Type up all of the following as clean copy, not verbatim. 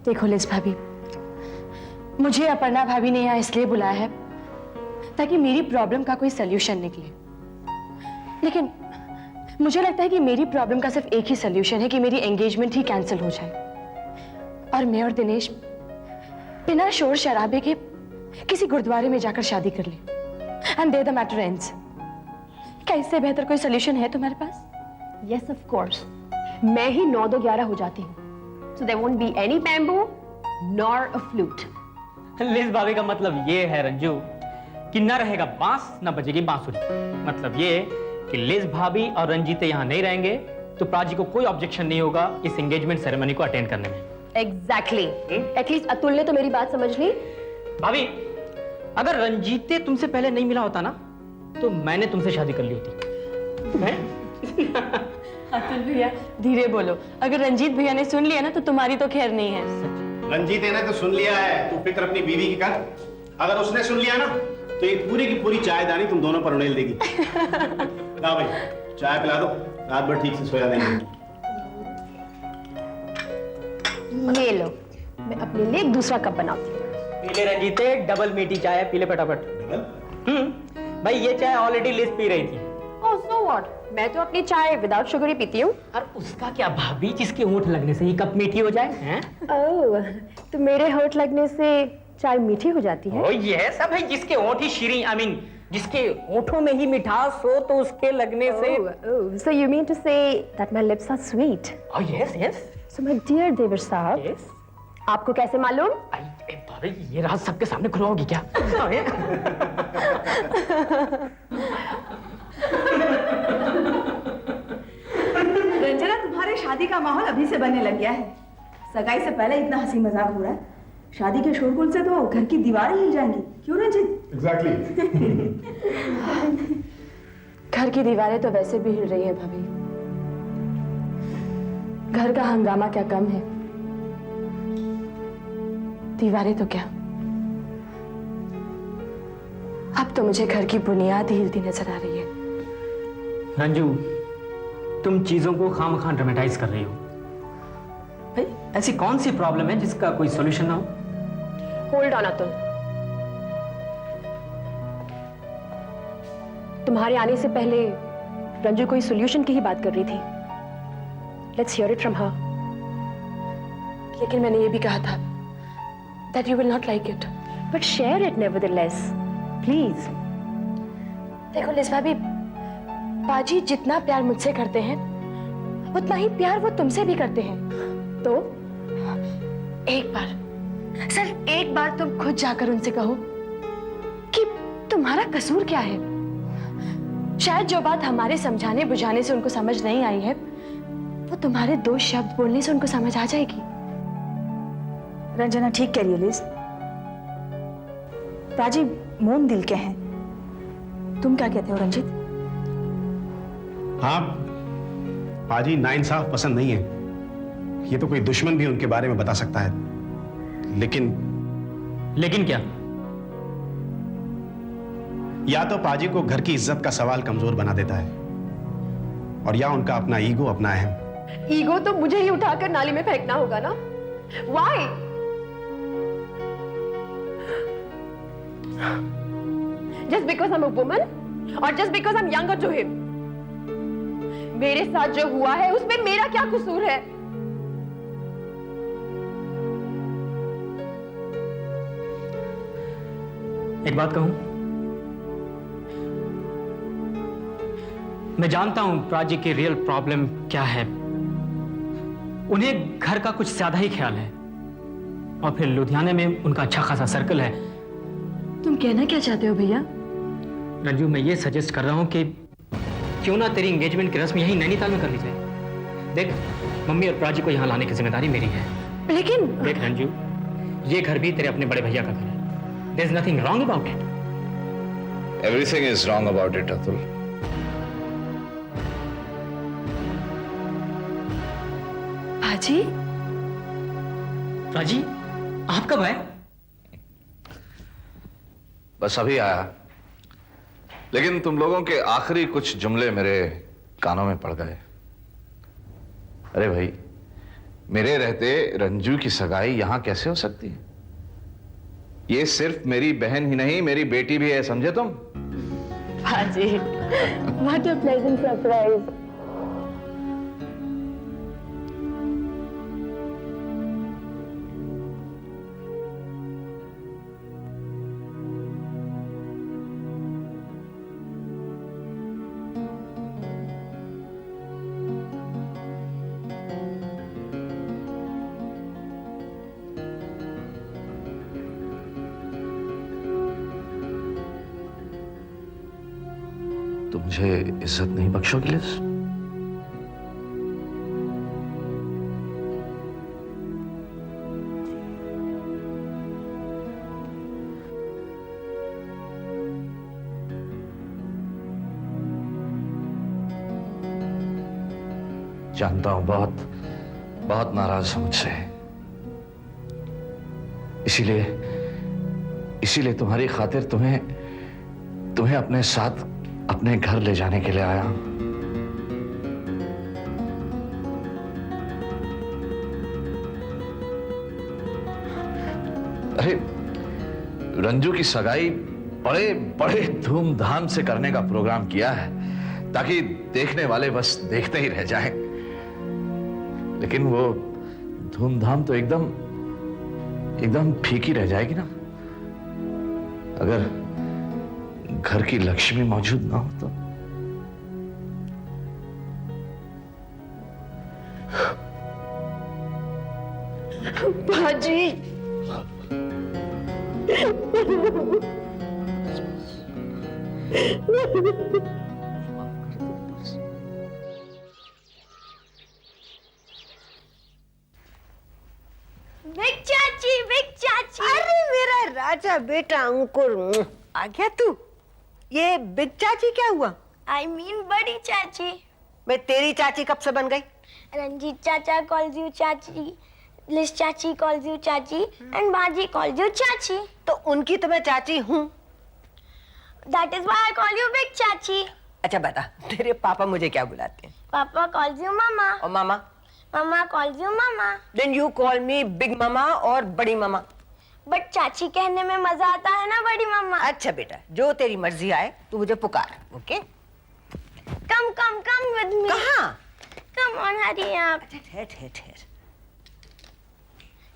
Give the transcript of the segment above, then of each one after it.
देखो लिज भाभी, मुझे अपर्णा भाभी ने यहाँ इसलिए बुलाया है ताकि मेरी प्रॉब्लम का कोई सलूशन निकले। लेकिन मुझे लगता है कि मेरी प्रॉब्लम का सिर्फ एक ही सलूशन है कि मेरी एंगेजमेंट ही कैंसिल हो जाए और मैं और दिनेश बिना शोर शराबे के किसी गुरुद्वारे में जाकर शादी कर ले and there the matter ends. क्या इससे बेहतर कोई सलूशन है तुम्हारे पास? यस ऑफ कोर्स, मैं ही 9 2 11 हो जाती हूँ, so there won't be any bamboo nor a flute. Liz भाभी का मतलब ये है रंजू कि न रहेगा बांस न बजेगी बांसुरी। मतलब ये कि लिज भाभी और रंजीते यहाँ नहीं रहेंगे तो प्राची को कोई ऑब्जेक्शन नहीं होगा इस एंगेजमेंट सेरेमनी को अटेंड करने में। Exactly. एटलीस्ट अतुल ने तो मेरी बात समझ ली। भाभी, अगर रंजीते तुमसे पहले नहीं मिला होता ना तो मैंने तुमसे शादी कर ली होती। अतुल भैया धीरे बोलो, अगर रंजीत भैया ने सुन लिया ना तो तुम्हारी तो खैर नहीं है। रंजीत ने तो सुन लिया है, तू फिक्र अपनी बीवी की कर। अगर उसने सुन लिया ना तो ये पूरी की पूरी चायदानी तुम दोनों पर उड़ेल देगी। ला भाई चाय पिला दो, रात भर ठीक से सोया नहीं। ये लो, मैं अपने लिए एक दूसरा कप बनाती हूँ। पीले रंजीते, डबल मीठी चाय पीले फटाफट। भाई ये चाय ऑलरेडी लिज पी रही थी। Oh, so what? मैं तो अपनी चाय विदाउट शुगर ही पीती हूँ। और उसका क्या भाभी, जिसके होंठ लगने से ही कप मीठी हो जाए हैं? ओह, तो मेरे होंठ लगने से चाय मीठी हो जाती है? ओ ये सब है, जिसके होंठ ही शीरीं, आई मीन जिसके होठों में ही मिठास हो तो उसके लगने से। Oh, so you mean to say that my lips are sweet? Oh yes, yes. So my dear देवर साहब, Yes. आपको कैसे मालूम? भाभी ये राज सबके सामने खुलवाओगी क्या? रंजना, तुम्हारे शादी का माहौल अभी से बनने लग गया है। सगाई से पहले इतना हंसी मजाक हो रहा है, शादी के शोरगुल से तो घर की दीवारें हिल जाएंगी। क्यों रंजित? एग्जैक्टली। घर की दीवारें तो वैसे भी हिल रही है भाभी। घर का हंगामा क्या कम है, दीवारें तो क्या। अब तो मुझे घर की बुनियाद ही हिलती नजर आ रही है। रंजू, तुम चीजों को खामखा ड्रामेटाइज कर रही हो। भाई ऐसी कौन सी प्रॉब्लम है जिसका कोई सॉल्यूशन ना हो? होल्ड ऑन अतुल, तुम्हारे आने से पहले रंजू कोई सॉल्यूशन की ही बात कर रही थी। Let's hear it from her. लेकिन मैंने ये भी कहा था that you will not like it. But share it nevertheless, please. देखो लिज भाभी, पाजी जितना प्यार मुझसे करते हैं उतना ही प्यार वो तुमसे भी करते हैं। तो एक बार, सिर्फ एक बार तुम खुद जाकर उनसे कहो कि तुम्हारा कसूर क्या है। शायद जो बात हमारे समझाने बुझाने से उनको समझ नहीं आई है वो तुम्हारे 2 शब्द बोलने से उनको समझ आ जाएगी। रंजना ठीक कह रही है लिज। प्राची मोम दिल के हैं। तुम क्या कहते हो रंजित? हाँ, पाजी नाइंसाफ पसंद नहीं है। ये तो कोई दुश्मन भी उनके बारे में बता सकता है। लेकिन क्या? या तो पाजी को घर की इज्जत का सवाल कमजोर बना देता है और या उनका अपना ईगो, अपना अहम। ईगो तो मुझे ही उठाकर नाली में फेंकना होगा ना? Why? Just because I'm a woman or just because I'm younger to him? मेरे साथ जो हुआ है उसमें मेरा क्या कसूर है? एक बात कहूं, मैं जानता हूं प्राची की रियल प्रॉब्लम क्या है। उन्हें घर का कुछ ज्यादा ही ख्याल है और फिर लुधियाने में उनका अच्छा खासा सर्कल है। तुम कहना क्या चाहते हो भैया? रंजू, मैं ये सजेस्ट कर रहा हूं कि क्यों ना तेरी एंगेजमेंट की रस्म यहीं नैनीताल में कर ली जाए। देख, मम्मी और प्राची को यहाँ लाने की जिम्मेदारी मेरी है। लेकिन देख रंजू, ये घर भी तेरे अपने बड़े भैया का घर है। There's nothing wrong about it. Everything is wrong about it, Atul. पाजी, प्राची, आप कब आए? बस अभी आया, लेकिन तुम लोगों के आखिरी कुछ जुमले मेरे कानों में पड़ गए। अरे भाई, मेरे रहते रंजू की सगाई यहां कैसे हो सकती है? ये सिर्फ मेरी बहन ही नहीं, मेरी बेटी भी है, समझे तुम? बाजी, what a pleasant surprise. तुम मुझे इज्जत नहीं बख्शोगी लिज? जानता हूं बहुत बहुत नाराज हो मुझसे, इसीलिए तुम्हारी खातिर तुम्हें अपने साथ अपने घर ले जाने के लिए आया। अरे रंजू की सगाई बड़े बड़े धूमधाम से करने का प्रोग्राम किया है ताकि देखने वाले बस देखते ही रह जाएं। लेकिन वो धूमधाम तो एकदम फीकी रह जाएगी ना अगर घर की लक्ष्मी मौजूद ना हो तो। बाजी, बिग चाची। अरे मेरा राजा बेटा अंकुर, आ गया तू? ये बिग चाची क्या हुआ? आई मीन बड़ी चाची। मैं तेरी चाची कब से बन गई? रंजीत चाचा calls you चाची, लिस चाची calls you चाची, and बाजी calls you चाची। तो उनकी तो मैं चाची हूँ। That is why I call you big चाची। अच्छा बता, तेरे पापा मुझे क्या बुलाते हैं? पापा calls you मामा। और मामा? मामा calls you मामा। Then you call me big मामा और बड़ी मामा। बट चाची कहने में मजा आता है ना बड़ी मामा। अच्छा बेटा, जो तेरी मर्जी आए तू मुझे पुकार, ओके? Come with me। कहाँ? Come on, hurry up। ठहर।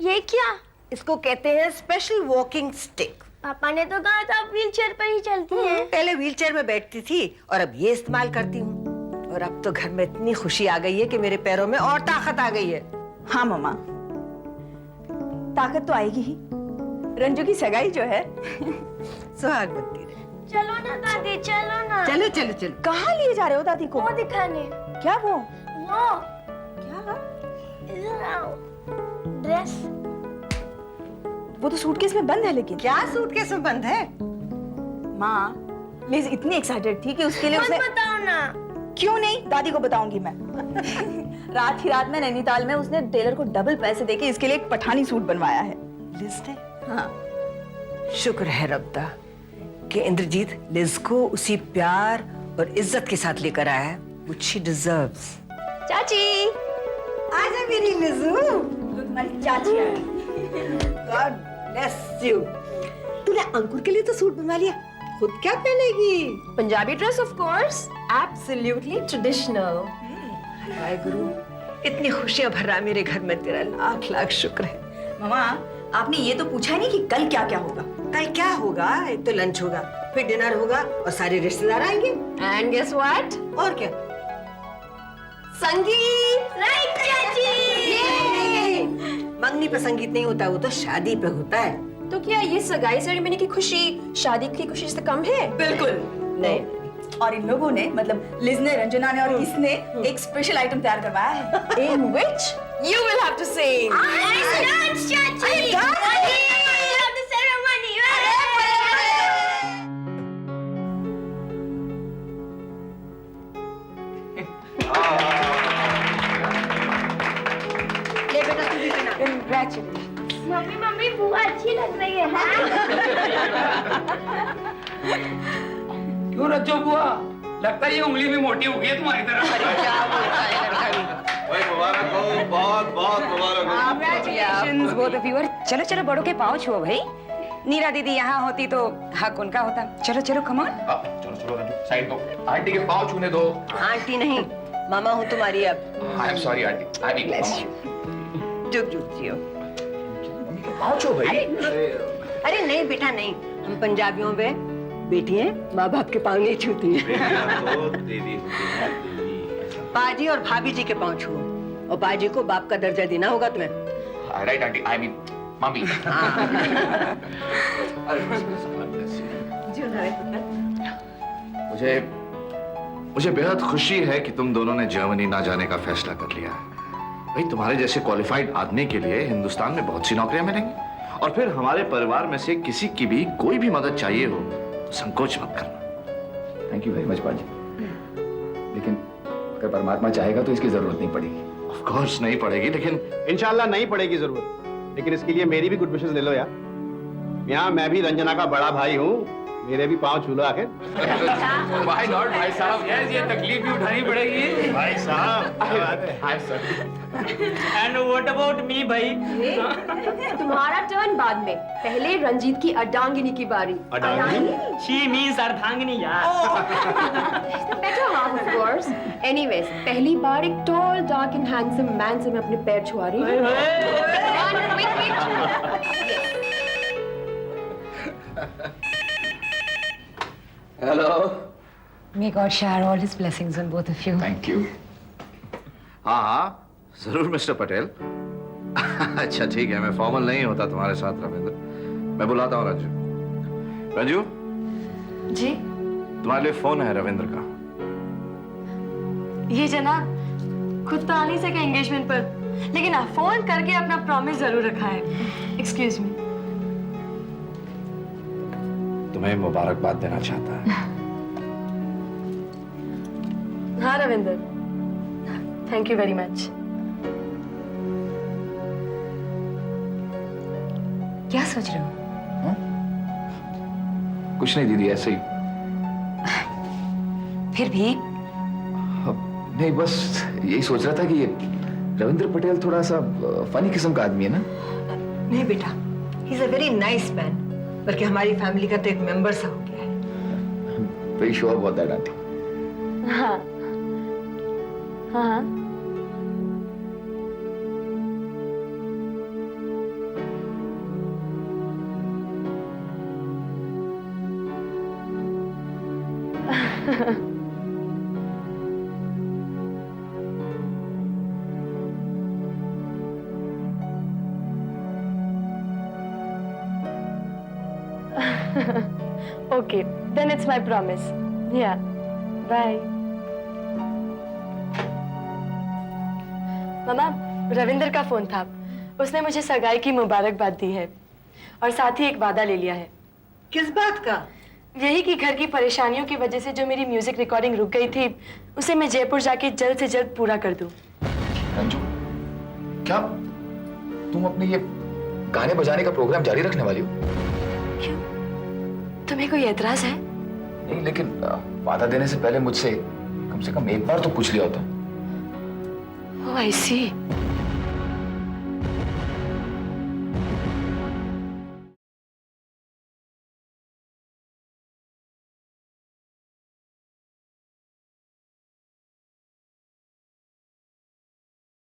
ये क्या? इसको कहते हैं स्पेशल वॉकिंग स्टिक। पापा ने तो कहा था व्हीलचेयर पर ही चलती है। पहले व्हीलचेयर में बैठती थी और अब ये इस्तेमाल करती हूँ। और अब तो घर में इतनी खुशी आ गई है कि मेरे पैरों में और ताकत आ गई है। हाँ मम्मा, ताकत तो आएगी ही। रंजू की सगाई जो है सुहागवती रहे। चलो ना दादी, चलो ना। चलो। कहाँ लिए जा रहे हो दादी को? वो दिखाने। क्या वो? वो क्या? ड्रेस। वो तो सूटकेस में बंद है। लेकिन क्या सूटकेस में बंद है? माँ, लिज इतनी एक्साइटेड थी कि उसके लिए उसने। बताओ ना। क्यों नहीं, दादी को बताऊंगी मैं। रात ही रात में नैनीताल में उसने टेलर को डबल पैसे देके इसके लिए एक पठानी सूट बनवाया है। लिज ने? हाँ। शुक्र है रब्बा कि इंद्रजीत लिज को उसी प्यार और इज्जत के साथ लेकर आया है which she deserves। चाची, आजा मेरी लिजू। तुम्हारी चाची आ गई। God bless you। तूने अंकुर के लिए तो सूट बनवा लिया, खुद क्या पहनेगी? Punjabi dress of course, absolutely traditional. हाय गुरु, इतनी खुशियां भर रहा मेरे घर में, तेरा लाख लाख शुक्र है। मामा, आपने ये तो पूछा ही नहीं कि कल क्या क्या होगा। कल क्या होगा? एक तो लंच होगा, फिर डिनर होगा और सारे रिश्तेदार आएंगे। And guess what? और क्या? संगीत। राइट चाची। मंगनी पे संगीत नहीं होता, वो तो शादी पे होता है। तो क्या ये सगाई सेरेमनी की खुशी शादी की खुशी से कम है? बिल्कुल नहीं। और इन लोगों ने, मतलब लिज ने, रंजना ने और इसने एक स्पेशल आइटम तैयार करवाया है। In which you will have to sing। Dance चाची। I love the ceremony। ले बेटा, तू भी बना। Congratulations। मम्मी बुआ अच्छी लग रही है ना? क्यों रज्जो बुआ, लगता है ये उंगली भी मोटी हो गई है तुम्हारी तरह। क्या बोलता है लड़का भी। भाई मुबारक हो, बहुत बहुत both of you are. चलो चलो बड़ों के पाँव छुओ भाई। नीरा दीदी यहाँ होती तो हक उनका होता। चलो चलो come on। चलो चलो रंजू, साइड दो। आंटी के पाँव छूने दो। आंटी नहीं, मामा हूँ तुम्हारी अब। I am sorry aunty. I mean Bless you. जुग जुग जियो। पाँव छू भाई। अरे नहीं बेटा नहीं, हम पंजाबियों में बेटियां माँ बाप के पाँव नहीं छूती हैं। देवी बाजी और भाभी जी के पाँव छुओ, और बाजी को बाप का दर्जा देना होगा तुम्हें। Right aunty, I mean mummy. मुझे बेहद खुशी है कि तुम दोनों ने जर्मनी ना जाने का फैसला कर लिया है। भाई तुम्हारे जैसे क्वालिफाइड आदमी के लिए हिंदुस्तान में बहुत सी नौकरियां मिलेंगी, और फिर हमारे परिवार में से किसी की भी कोई भी मदद चाहिए हो तो संकोच मत करना। थैंक यू वेरी मच बाजी, लेकिन अगर परमात्मा चाहेगा तो इसकी जरूरत नहीं पड़ेगी। ऑफ कोर्स नहीं पड़ेगी, लेकिन इंशाल्लाह नहीं पड़ेगी जरूरत, लेकिन इसके लिए मेरी भी गुड विशेस ले लो यार। यहाँ मैं भी रंजना का बड़ा भाई हूँ, मेरे भी पाँव छू लो आखिर। भाई नॉट भाई साहब, ये तकलीफ भी उठानी पड़ेगी। भाई साहब hi sir. And what about me भाई? तुम्हारा टर्न बाद में, पहले रंजीत की अर्धांगिनी की बारी। शी मींस अर्धांगिनी यार। The better half of course. Anyways, पहली बार एक tall, dark and handsome man से मैं अपने पैर छुआ रही हूँ। Come on, quick. Hello. May God shower all His blessings on both of you. Thank you. हाँ हाँ जरूर मिस्टर पटेल। अच्छा ठीक है, मैं फॉर्मल नहीं होता तुम्हारे साथ रविंद्र, मैं बुलाता हूँ रंजू। रंजू जी तुम्हारे लिए फोन है रविंद्र का। ये जनाब खुद तो आ नहीं सके एंगेजमेंट पर, लेकिन हाँ फोन करके अपना प्रॉमिस जरूर रखा है। Excuse me. तुम्हें मुबारकबाद देना चाहता है। हाँ Ravinder, thank you very much. क्या सोच रहे हो? कुछ नहीं दीदी, ऐसे ही। फिर भी नहीं, बस यही सोच रहा था कि ये रविंद्र पटेल थोड़ा सा फनी किस्म का आदमी है ना। नहीं बेटा, he is a very nice man, बल्कि हमारी फैमिली का तो एक मेंबर सा हो गया है। Very sure about that aunty. हाँ हाँ Okay, then it's my promise. Yeah. Bye. मामा, रविंदर का फोन था। उसने मुझे सगाई की मुबारकबाद दी है और साथ ही एक वादा ले लिया है। किस बात का? यही कि घर की परेशानियों की वजह से जो मेरी म्यूजिक रिकॉर्डिंग रुक गई थी, उसे मैं जयपुर जाके जल्द से जल्द पूरा कर दूं। रंजू, क्या तुम अपने ये गाने बजाने का प्रोग्राम जारी रखने वाली हो? क्यों? तुम्हें कोई एतराज है? नहीं, लेकिन वादा देने से पहले मुझसे कम से कम एक बार तो पूछ लिया होता। ओह आई सी।